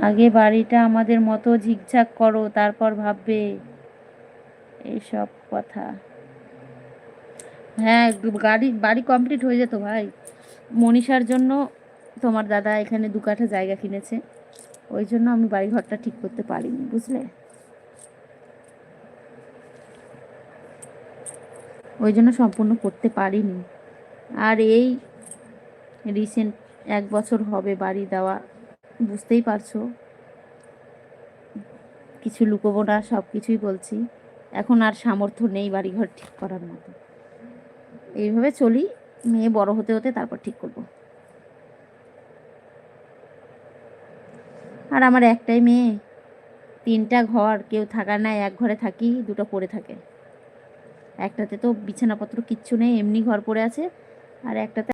আগে বাড়িটা আমাদের মতো ঝিকঝাক করো, তারপর ভাববে এইসব কথা। হ্যাঁ, বাড়ি কমপ্লিট হয়ে যেত ভাই। মনীষার জন্য তোমার দাদা এখানে 2 কাঠা জায়গা কিনেছে, ওই জন্য আমি বাড়ি ঘরটা ঠিক করতে পারিনি, বুঝলে? ওই জন্য সম্পূর্ণ করতে পারিনি। আর এই রিসেন্ট 1 বছর হবে বাড়ি দেওয়া, বুঝতেই পারছো। কিছু লুকোবো না, সব কিছুই বলছি। এখন আর সামর্থ্য নেই বাড়িঘর ঠিক করার মতো। এইভাবে চলি, মেয়ে বড় হতে হতে তারপর ঠিক করব। আর আমার একটাই মেয়ে, 3টা ঘর, কেউ থাকার নাই, এক ঘরে থাকি, 2টো পড়ে থাকে। একটাতে তো বিছানাপত্র কিচ্ছু নেই, এমনি ঘর পড়ে আছে, আর একটাতে